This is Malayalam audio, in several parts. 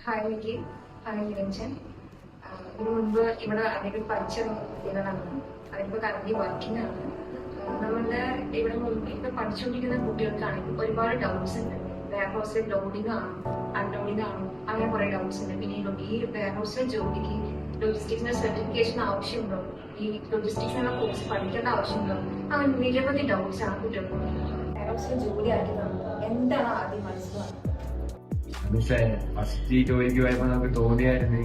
ഹായ് വിക്കി, ഹായ് നിരഞ്ജൻ. ഇതിനു മുൻപ് ഇവിടെ അതിൽ പഠിച്ച കുട്ടികളാണ്, അതിലിപ്പോൾ കറന്റ് വർക്കിംഗ് ആണ്. നമ്മളുടെ ഇവിടെ ഇപ്പൊ പഠിച്ചുകൊണ്ടിരിക്കുന്ന കുട്ടികൾക്കാണെങ്കിൽ ഒരുപാട് ഡൗട്ട്സ് ഉണ്ട്. വെയർ ഹൗസിൽ ലോഡിംഗ് ആണ്, അൺലോഡിംഗ് ആണ്, അങ്ങനെ കുറെ ഡൗട്ട്സ് ഉണ്ട്. പിന്നെ ഈ വെയർ ഹൗസിലെ ജോലിക്ക് ലോജിസ്റ്റിക്സിന്റെ സർട്ടിഫിക്കേഷൻ ആവശ്യമുണ്ടോ, ഈ ലോജിസ്റ്റിക്സിനുള്ള കോഴ്സ് പഠിക്കേണ്ട ആവശ്യമുണ്ടോ, അങ്ങനെ നിരവധി ഡൗട്ട്സ് ആണ് കുട്ടികൾക്ക്. വെയർ ഹൗസിലെ ജോലി ആയിരിക്കുന്നത് എന്താണ് ആദ്യം മനസ്സിലാക്കുന്നത്? ഫസ്റ്റ് ഈ ജോലിക്ക് വരുമ്പോ നമുക്ക് തോന്നിയായിരുന്നു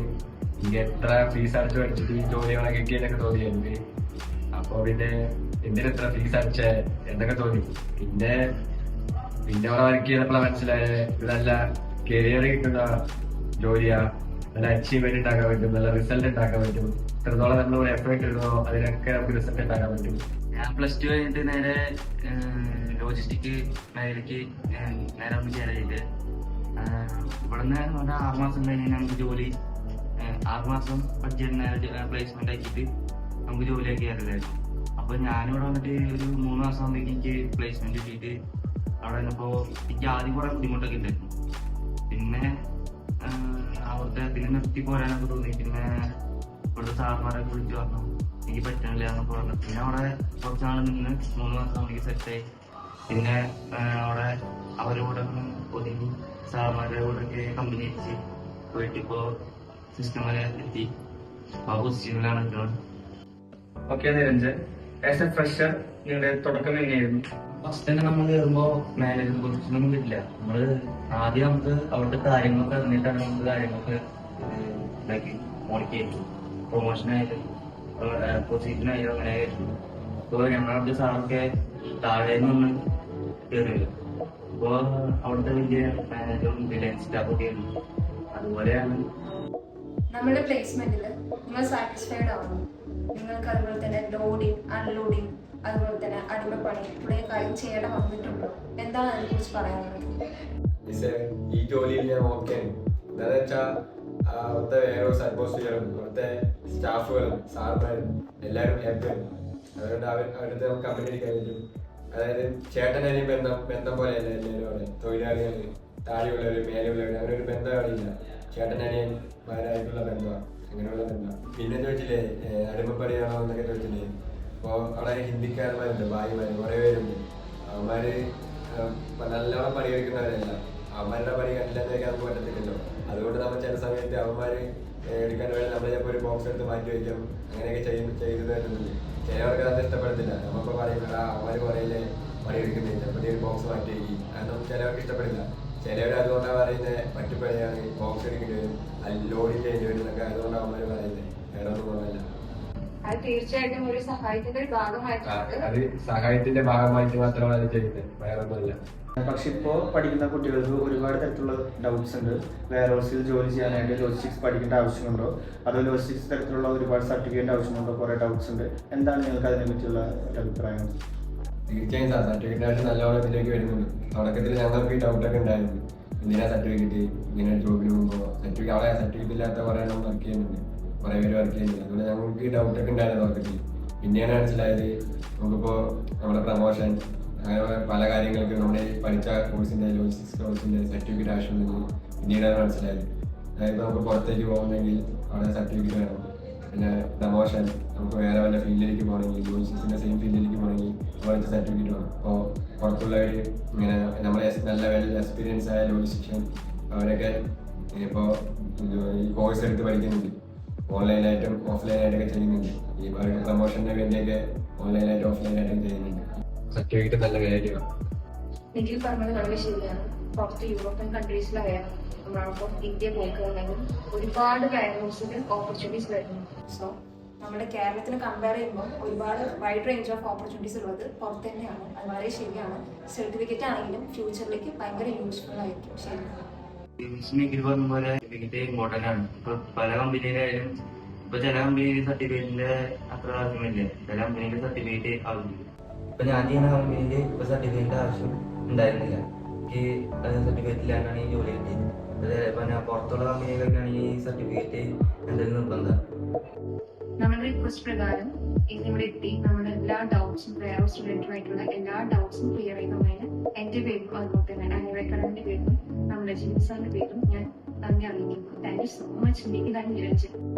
ഇനി എത്ര ഫീസ് അടച്ചു പഠിച്ചിട്ട് ഈ ജോലികളൊക്കെ കിട്ടിയെന്നൊക്കെ തോന്നിയായിരുന്നു. അപ്പൊ പിന്നെ എന്തിനെത്ര ഫീസ് അടച്ചേ എന്നൊക്കെ തോന്നി. പിന്നെ അവിടെ വർക്ക് ചെയ്തപ്പോഴാണ് മനസ്സിലായത് ഇത് നല്ല കരിയർ കിട്ടുന്ന ജോലിയാ, നല്ല അച്ചീവ്മെന്റ് ഉണ്ടാക്കാൻ പറ്റും, നല്ല റിസൾട്ട് ഉണ്ടാക്കാൻ പറ്റും. എത്രത്തോളം നമ്മൾ എഫേർട്ട് ഇടുന്നോ അതിനൊക്കെ നമുക്ക് റിസൾട്ട് ഉണ്ടാക്കാൻ പറ്റും. ഞാൻ +2 കഴിഞ്ഞിട്ട് നേരെ ലോജിസ്റ്റിക് മേഖലയ്ക്ക് നേരെ ഒന്ന് ചേരായിട്ട് ഇവിടുന്ന് 6 മാസം കഴിഞ്ഞ് നമുക്ക് ജോലി 6 മാസം പഠിച്ചിട്ട് പ്ലേസ്മെന്റ് ആക്കിയിട്ട് നമുക്ക് ജോലിയാക്കി കയറില്ലായിരുന്നു. അപ്പൊ ഞാനിവിടെ വന്നിട്ട് ഒരു 3 മാസം ആകുമ്പോഴേക്കും എനിക്ക് പ്ലേസ്മെന്റ് കിട്ടിയിട്ട് അവിടെ വന്നപ്പോ എനിക്ക് ആദ്യം കുറെ ബുദ്ധിമുട്ടൊക്കെ ഉണ്ടായിരുന്നു. പിന്നെ പിന്നെ നിർത്തി പോരാനൊക്കെ തോന്നി. പിന്നെ ഇവിടുത്തെ സാർമാരൊക്കെ വിളിച്ചു പറഞ്ഞു എനിക്ക് പറ്റണില്ല എന്നൊക്കെ പറഞ്ഞു. പിന്നെ അവിടെ കുറച്ചാൾ നിന്ന് 3 മാസം എനിക്ക് സെറ്റായി. പിന്നെ അവിടെ അവരോട് ഒതുങ്ങി സാർമാരുടെ കൂടെ ഒക്കെ കമ്പനി അടിച്ച് പോയിട്ട് ഇപ്പോ സിസ്റ്റം വരെ എത്തി. പോസിറ്റീവിലാണ് എത്തുന്നത്. Okay Niranjan, as A fresher നിങ്ങളുടെ തുടക്കം എങ്ങനെയായിരുന്നു? ഫസ്റ്റ് തന്നെ നമ്മൾ കയറുമ്പോ മാനേജറെ കുറിച്ചൊന്നും കിട്ടില്ല. നമ്മള് ആദ്യം നമുക്ക് അവിടുത്തെ കാര്യങ്ങളൊക്കെ അറിഞ്ഞിട്ടാണ് നമുക്ക് കാര്യങ്ങളൊക്കെ ഇതാക്കി മോഡിഫൈ ചെയ്തു. പ്രൊമോഷനായാലും പൊസിഷനായാലും അങ്ങനെ ആയിരുന്നു. അപ്പൊ ഞങ്ങളുടെ സാറൊക്കെ താഴെ നിന്ന് കയറിയത്. അപ്പോ അവിടുത്തെ വലിയ മാനേജറും റിലയൻസ് സ്റ്റാഫൊക്കെ ആയിരുന്നു. അതുപോലെയാണ് നമ്മുടെ പ്ലേസ്മെന്റിൽ നിങ്ങൾ സാറ്റിസ്ഫൈഡ് ആവുന്നു. നിങ്ങൾക്ക് അതുപോലെ തന്നെ ലോഡിങ്, അൺലോഡിങ്, അതുപോലെ തന്നെ അടിമപ്പണി തുടങ്ങിയ കാര്യം ചെയ്യേണ്ട വന്നിട്ടുണ്ടോ? എന്താണ് അതിനെക്കുറിച്ച് പറയാനുള്ളത്? ഈ ജോലിയിൽ ഞാൻ ഓക്കെയാണ്. എന്താണെന്ന് വെച്ചാൽ അവിടുത്തെ വേറെ അറ്റ്മോസ്ഫിയറും അവിടുത്തെ സ്റ്റാഫുകളും സാർമാരും എല്ലാവരും ഹാപ്പിയാണ്. അതുകൊണ്ട് അവരുടെ കമ്പനിക്ക് കഴിഞ്ഞു. അതായത് ചേട്ടനും ബന്ധം പോലെയല്ല എല്ലാവരും അവിടെ. തൊഴിലാളികൾ, താഴെയുള്ളവർ, മേലെയുള്ളവർ, അവരൊരു ബന്ധം അവിടെ ഇല്ല. ചേട്ടനനിയന്മാരായിട്ടുള്ള ബന്ധമാണ്, അങ്ങനെയുള്ള ബന്ധം. പിന്നെ ചോദിച്ചില്ലേ അടിമപ്പണിയാണോ എന്നൊക്കെ ചോദിച്ചില്ലേ. അപ്പോൾ അവിടെ ഹിന്ദിക്കാരന്മാരുണ്ട്, ഭായിമാർ കുറേ പേരുണ്ട്. അവന്മാർ നല്ലോണം പണിയെടുക്കുന്നവരല്ല. അവന്മാരുടെ പണി കണ്ടില്ലാന്നൊക്കെ നമുക്ക് പറ്റത്തില്ലല്ലോ. അതുകൊണ്ട് നമ്മൾ ചില സമയത്ത് അവന്മാർ എടുക്കാൻ വേണ്ടി നമ്മൾ ചിലപ്പോൾ ഒരു ബോക്സ് എടുത്ത് മാറ്റി വയ്ക്കും. അങ്ങനെയൊക്കെ ചെയ്തു തരുന്നുണ്ട്. ചിലവർക്ക് അത് ഇഷ്ടപ്പെടത്തില്ല. നമ്മളിപ്പോൾ പറയുന്നത് അവന്മാർ കുറേയില്ലേ പണിയെടുക്കുന്നില്ല, ചിലപ്പോൾ ഒരു ബോക്സ് മാറ്റി വയ്ക്കും. അതൊന്നും ചിലവർക്ക് ഇഷ്ടപ്പെടില്ല. ചിലവർ അതുകൊണ്ടാണ് പറയുന്നത് പറ്റിപ്പണിയാണ്, ബോക്സ് എടുക്കേണ്ടി വരും, ലോഡിങ് ചെയ്യേണ്ടി വരും എന്നൊക്കെ. അതുകൊണ്ട് അവന്മാർ പറയുന്നത് വേറെ ഒന്നും കൊണ്ടല്ല. അത് തീർച്ചയായിട്ടും ഒരു സഹായത്തിന്റെ ഒരു ഭാഗമായിട്ടാണ്. അത് സഹായത്തിന്റെ ഭാഗമായിട്ട് മാത്രമാണ് അത് ചെയ്യുന്നത്, വേറെ ഒന്നുമില്ല. പക്ഷെ ഇപ്പോൾ പഠിക്കുന്ന കുട്ടികൾക്ക് ഒരുപാട് തരത്തിലുള്ള ഡൗട്ട്സ് ഉണ്ട്. വെയർ ഹൗസിൽ ജോലി ചെയ്യാനായിട്ട് ലോജിസ്റ്റിക്സ് പഠിക്കേണ്ട ആവശ്യമുണ്ടോ, അതോ ലോജിസ്റ്റിക്സ് തരത്തിലുള്ള ഒരുപാട് സർട്ടിഫിക്കറ്റ് ആവശ്യമുണ്ടോ? കുറേ ഡൗട്ട്സ് ഉണ്ട്. എന്താണ് നിങ്ങൾക്ക് അതിനെ പറ്റിയുള്ള ഒരു അഭിപ്രായം? തീർച്ചയായും സാർ, സർട്ടിഫിക്കറ്റായിട്ട് നല്ലോണം ഇതിലേക്ക് വരുന്നുണ്ട്. തുടക്കത്തിൽ ഞങ്ങൾക്ക് ഈ ഡൗട്ടൊക്കെ ഉണ്ടായിരുന്നു, എന്തിനാ സർട്ടിഫിക്കറ്റ് ഇങ്ങനെ ജോബിന് പോകുമ്പോൾ. അവിടെ സർട്ടിഫിക്കറ്റ് ഇല്ലാത്ത കുറേ എണ്ണം വർക്ക് ചെയ്യുന്നുണ്ട്, കുറേ പേര് വർക്ക് ചെയ്യുന്നുണ്ട്. അതുകൊണ്ട് ഞങ്ങൾക്ക് ഈ ഡൗട്ടൊക്കെ ഉണ്ടായിരുന്നു തുടക്കത്തിൽ. പിന്നെയാണ് മനസ്സിലായത് നമുക്കിപ്പോൾ നമ്മുടെ പ്രമോഷൻ അങ്ങനെ പല കാര്യങ്ങൾക്കും നമ്മുടെ പഠിച്ച കോഴ്സിൻ്റെ ലോജിസ്റ്റിക്സ് കോഴ്സിൻ്റെ സർട്ടിഫിക്കറ്റ് ആവശ്യമുണ്ടെങ്കിൽ പിന്നീടാണ് മനസ്സിലായത്. അതായത് നമുക്ക് പുറത്തേക്ക് പോകുന്നെങ്കിൽ അവിടെ സർട്ടിഫിക്കറ്റ് വേണം. പിന്നെ പ്രമോഷൻ നമുക്ക് വേറെ വല്ല ഫീൽഡിലേക്ക് പോകണമെങ്കിൽ, ലോജിസ്റ്റിക്സിൻ്റെ സെയിം ഫീൽഡിലേക്ക് പോകണമെങ്കിൽ അവിടുത്തെ സർട്ടിഫിക്കറ്റ് വേണം. അപ്പോൾ പുറത്തുള്ളവർ ഇങ്ങനെ നമ്മളെ നല്ല വെൽ എക്സ്പീരിയൻസ് ആയ ലോജിസ്റ്റിഷ്യൻ അവരൊക്കെ ഇപ്പോൾ ഈ കോഴ്സ് എടുത്ത് പഠിക്കുന്നുണ്ട്. ഓൺലൈനായിട്ടും ഓഫ്ലൈനായിട്ടൊക്കെ ചെയ്യുന്നുണ്ട്. ഈ പ്രമോഷൻ്റെ വേണ്ടിയൊക്കെ ഓൺലൈനായിട്ടും ഓഫ്ലൈനായിട്ടും ചെയ്യുന്നുണ്ട്. സർട്ടിഫിക്കറ്റ് നല്ല കാര്യമാണ്. നിഖിൽ പറഞ്ഞത് വളരെ ശരിയാണ്. പുറത്ത് യൂറോപ്യൻ കൺട്രീസിലായാലും നമ്മളിപ്പോൾ ഇന്ത്യ പോയിട്ടുണ്ടെങ്കിൽ ഒരുപാട് വെയർ ഹൗസിൽ ഓപ്പർച്യൂണിറ്റീസ് വരുന്നു. സോ നമ്മുടെ കേരളത്തിൽ കമ്പയർ ചെയ്യുമ്പോൾ ഒരുപാട് വൈഡ് റേഞ്ച് ഓഫ് ഓപ്പർച്യൂണിറ്റീസ് ഉള്ളത് പുറത്ത് തന്നെയാണ്. അത് വളരെ ശരിയാണ്. സർട്ടിഫിക്കറ്റ് ആണെങ്കിലും ഫ്യൂച്ചറിലേക്ക് ഭയങ്കര യൂസ്ഫുൾ ആയിരിക്കും. ശരി, പറഞ്ഞ പോലെ സർട്ടിഫിക്കറ്റ് ഇമ്പോർട്ടന്റ് ആണ്. ഇപ്പൊ പല കമ്പനിയിലായാലും ഇപ്പൊ ചില കമ്പനിയിൽ സർട്ടിഫിക്കറ്റിന്റെ അത്ര ആവശ്യമില്ല, ചില കമ്പനിയിൽ സർട്ടിഫിക്കറ്റ് ആവശ്യമില്ല. ഇപ്പൊ ഞാൻ ചെയ്യുന്ന കമ്പനിയിൽ ഇപ്പൊ സർട്ടിഫിക്കറ്റ് ആവശ്യം ഉണ്ടായിരുന്നില്ല. എനിക്ക് സർട്ടിഫിക്കറ്റ് ഇല്ലാണ്ടാണ് ഈ ജോലി കിട്ടിയത്. അതേപോലെ പുറത്തുള്ള കമ്പനിയിലൊക്കെ ആണെങ്കിൽ ഈ സർട്ടിഫിക്കറ്റ് എന്തെങ്കിലും നിർബന്ധം. നമ്മുടെ റിക്വസ്റ്റ് പ്രകാരം ഇന്നിവിടെ എത്തി നമ്മുടെ എല്ലാ ഡൗട്ട്സും വെയർ ഹൗസ് റിലേറ്റഡ് ആയിട്ടുള്ള എല്ലാ ഡൗട്ട്സും ക്ലിയർ ചെയ്യുന്നതിന് എന്റെ പേരും അതുപോലെ തന്നെ അനിൽ അക്കാഡമിന്റെ പേരും നമ്മുടെ ജിം സാറിന്റെ പേരും ഞാൻ നന്ദി അറിയിക്കുന്നു. Thank you so much. Nikhil and Niranjan.